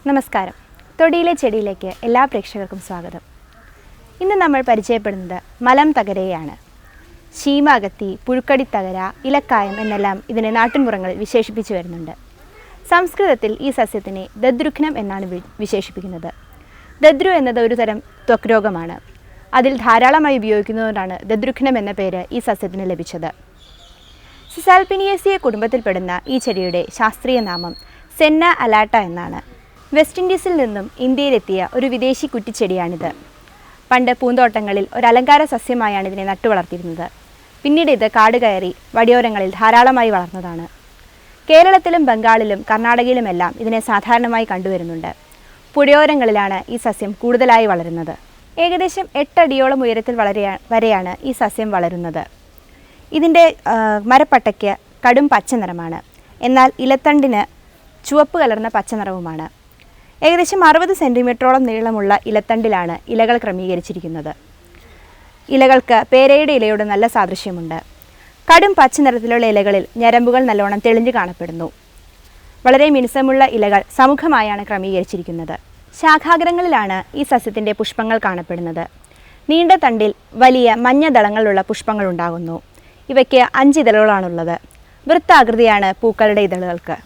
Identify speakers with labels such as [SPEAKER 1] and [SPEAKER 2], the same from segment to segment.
[SPEAKER 1] നമസ്കാരം. തൊടിയിലെ ചെടിയിലേക്ക് എല്ലാ പ്രേക്ഷകർക്കും സ്വാഗതം. ഇന്ന് നമ്മൾ പരിചയപ്പെടുന്നത് മലം തകരയാണ്. ശീമാകത്തി, പുഴുക്കടിത്തകര, ഇലക്കായം എന്നെല്ലാം ഇതിനെ നാട്ടിൻപുറങ്ങളിൽ വിശേഷിപ്പിച്ചു വരുന്നുണ്ട്. സംസ്കൃതത്തിൽ ഈ സസ്യത്തിനെ ദദ്രുഘ്നം എന്നാണ് വിശേഷിപ്പിക്കുന്നത്. ദദ്രു എന്നത് ഒരു തരം ത്വക്ക് രോഗമാണ്. അതിൽ ധാരാളമായി ഉപയോഗിക്കുന്നതുകൊണ്ടാണ് ദദ്രുഘ്നം എന്ന പേര് ഈ സസ്യത്തിന് ലഭിച്ചത്. സിസാൽപിനിയേസിയ കുടുംബത്തിൽപ്പെടുന്ന ഈ ചെടിയുടെ ശാസ്ത്രീയ നാമം സെന്ന അലാട്ട എന്നാണ്. വെസ്റ്റ് ഇൻഡീസിൽ നിന്നും ഇന്ത്യയിലെത്തിയ ഒരു വിദേശി കുറ്റിച്ചെടിയാണിത്. പണ്ട് പൂന്തോട്ടങ്ങളിൽ ഒരു അലങ്കാര സസ്യമായാണ് ഇതിനെ നട്ടുവളർത്തിയിരുന്നത്. പിന്നീട് ഇത് കാട് കയറി വഴിയോരങ്ങളിൽ ധാരാളമായി വളർന്നതാണ്. കേരളത്തിലും ബംഗാളിലും കർണാടകയിലുമെല്ലാം ഇതിനെ സാധാരണമായി കണ്ടുവരുന്നുണ്ട്. പുഴയോരങ്ങളിലാണ് ഈ സസ്യം കൂടുതലായി വളരുന്നത്. ഏകദേശം 8 അടിയോളം ഉയരത്തിൽ വരെയാണ് ഈ സസ്യം വളരുന്നത്. ഇതിൻ്റെ മരപ്പട്ടയ്ക്ക് കടും പച്ച നിറമാണ്. എന്നാൽ ഇലത്തണ്ടിന് ചുവപ്പ് കലർന്ന പച്ച നിറവുമാണ്. ഏകദേശം 60 സെൻറ്റിമീറ്ററോളം നീളമുള്ള ഇലത്തണ്ടിലാണ് ഇലകൾ ക്രമീകരിച്ചിരിക്കുന്നത്. ഇലകൾക്ക് പേരയുടെ ഇലയോട് നല്ല സാദൃശ്യമുണ്ട്. കടും പച്ച നിറത്തിലുള്ള ഇലകളിൽ ഞരമ്പുകൾ നല്ലോണം തെളിഞ്ഞു കാണപ്പെടുന്നു. വളരെ മിനുസമുള്ള ഇലകൾ സമുഖമായാണ് ക്രമീകരിച്ചിരിക്കുന്നത്. ശാഖാഗ്രങ്ങളിലാണ് ഈ സസ്യത്തിൻ്റെ പുഷ്പങ്ങൾ കാണപ്പെടുന്നത്. നീണ്ട തണ്ടിൽ വലിയ മഞ്ഞ ദളങ്ങളുള്ള പുഷ്പങ്ങൾ ഉണ്ടാകുന്നു. ഇവയ്ക്ക് 5 ഇതളുകളാണുള്ളത്. വൃത്താകൃതിയാണ് പൂക്കളുടെ ഇതളുകൾക്ക്.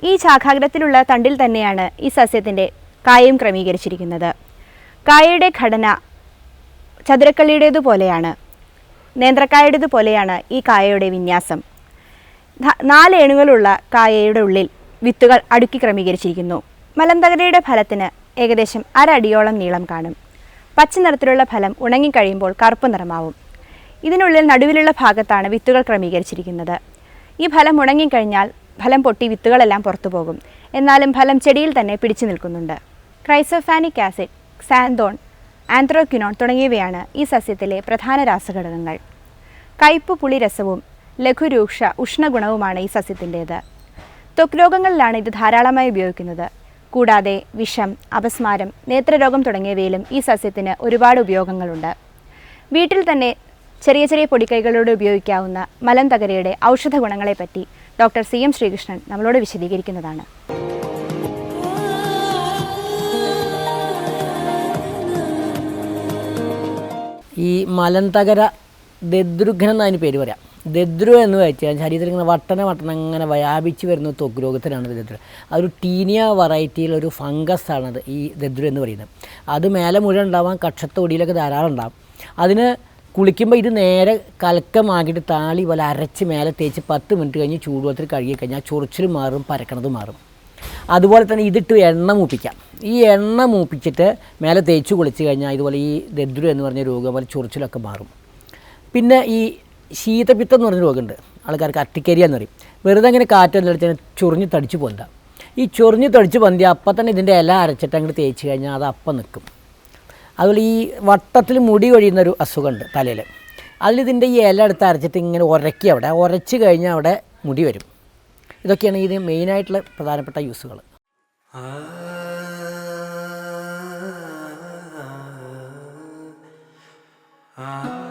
[SPEAKER 1] ഈ ശാഖാഗ്രത്തിലുള്ള തണ്ടിൽ തന്നെയാണ് ഈ സസ്യത്തിൻ്റെ കായയും ക്രമീകരിച്ചിരിക്കുന്നത്. കായയുടെ ഘടന ചതുരക്കള്ളിയുടേതുപോലെയാണ്. നേന്ത്രക്കായുടേതുപോലെയാണ് ഈ കായയുടെ വിന്യാസം. 4 ഏണുകളുള്ള കായയുടെ ഉള്ളിൽ വിത്തുകൾ അടുക്കി ക്രമീകരിച്ചിരിക്കുന്നു. മലംതകരയുടെ ഫലത്തിന് ഏകദേശം 1/2 അടിയോളം നീളം കാണും. പച്ച നിറത്തിലുള്ള ഫലം ഉണങ്ങിക്കഴിയുമ്പോൾ കറുപ്പ് നിറമാവും. ഇതിനുള്ളിൽ നടുവിലുള്ള ഭാഗത്താണ് വിത്തുകൾ ക്രമീകരിച്ചിരിക്കുന്നത്. ഈ ഫലം ഉണങ്ങിക്കഴിഞ്ഞാൽ ഫലം പൊട്ടി വിത്തുകളെല്ലാം പുറത്തു പോകും. എന്നാലും ഫലം ചെടിയിൽ തന്നെ പിടിച്ചു നിൽക്കുന്നുണ്ട്. ക്രൈസോഫാനിക് ആസിഡ്, സാന്തോൺ, ആന്ത്രോക്വിനോൺ തുടങ്ങിയവയാണ് ഈ സസ്യത്തിലെ പ്രധാന രാസഘടകങ്ങൾ. കയ്പ് പുളി രസവും ലഘുരൂക്ഷ ഉഷ്ണഗുണവുമാണ് ഈ സസ്യത്തിൻ്റേത്. ത്വക്ക് രോഗങ്ങളിലാണ് ഇത് ധാരാളമായി ഉപയോഗിക്കുന്നത്. കൂടാതെ വിഷം, അപസ്മാരം, നേത്രരോഗം തുടങ്ങിയവയിലും ഈ സസ്യത്തിന് ഒരുപാട് ഉപയോഗങ്ങളുണ്ട്. വീട്ടിൽ തന്നെ ചെറിയ ചെറിയ പൊടിക്കൈകളോട് ഉപയോഗിക്കാവുന്ന മലം തകരയുടെ ഔഷധ ഗുണങ്ങളെപ്പറ്റി ഡോക്ടർ CM ശ്രീകൃഷ്ണൻ നമ്മളോട് വിശദീകരിക്കുന്നതാണ്.
[SPEAKER 2] ഈ മലന്തകര ദദ്രുഘ്നം എന്നതിന് പേര് പറയാം. ദദ്രു എന്ന് വെച്ചാൽ ശരീരത്തിൽ ഇങ്ങനെ വട്ടന ഇങ്ങനെ വ്യാപിച്ച് വരുന്ന ത്വക്ക് രോഗത്തിനാണ് ദദ്രു. അതൊരു ടീനിയ വെറൈറ്റിയിലൊരു ഫംഗസാണത് ഈ ദദ്രു എന്ന് പറയുന്നത്. അത് മേലെ മുഴുവൻ ഉണ്ടാവാൻ കക്ഷത്തൊടിയിലൊക്കെ ധാരാളം ഉണ്ടാവും. അതിന് കുളിക്കുമ്പോൾ ഇത് നേരെ കലക്കമാക്കിയിട്ട് താളി പോലെ അരച്ച് മേലെ തേച്ച് 10 മിനിറ്റ് കഴിഞ്ഞ് ചൂടുവെള്ളത്തിൽ കഴുകിക്കഴിഞ്ഞാൽ ചൊറിച്ചിൽ മാറും, പരക്കണത് മാറും. അതുപോലെ തന്നെ ഇതിട്ട് എണ്ണ മൂപ്പിക്കാം. ഈ എണ്ണ മൂപ്പിച്ചിട്ട് മേലെ തേച്ച് കുളിച്ച് കഴിഞ്ഞാൽ ഇതുപോലെ ഈ ദദ്രു എന്ന് പറഞ്ഞ രോഗം പോലെ ചൊറിച്ചിലൊക്കെ മാറും. പിന്നെ ഈ ശീതപിത്തം എന്ന് പറഞ്ഞ രോഗമുണ്ട്. ആൾക്കാർക്ക് അട്ടിക്കരിയ എന്ന് പറയും. വെറുതെ അങ്ങനെ കാറ്റെന്ന് അടിച്ചാൽ ചൊറിഞ്ഞ് തടിച്ച് പൊന്താം. ഈ ചൊറിഞ്ഞ് തടിച്ച് പൊന്തിയാൽ അപ്പം തന്നെ ഇതിൻ്റെ ഇല അരച്ചിട്ട് അങ്ങോട്ട് തേച്ച് കഴിഞ്ഞാൽ അത് അപ്പം നിൽക്കും. അതുപോലെ ഈ വട്ടത്തിൽ മുടി കൊഴിയുന്നൊരു അസുഖമുണ്ട് തലയിൽ. അതിലിതിൻ്റെ ഈ ഇല എടുത്ത് അരച്ചിട്ട് ഇങ്ങനെ ഉരക്കി അവിടെ ഉരച്ച് കഴിഞ്ഞാൽ അവിടെ മുടി വരും. ഇതൊക്കെയാണ് ഇതിന് മെയിനായിട്ടുള്ള പ്രധാനപ്പെട്ട യൂസുകൾ.
[SPEAKER 3] Ah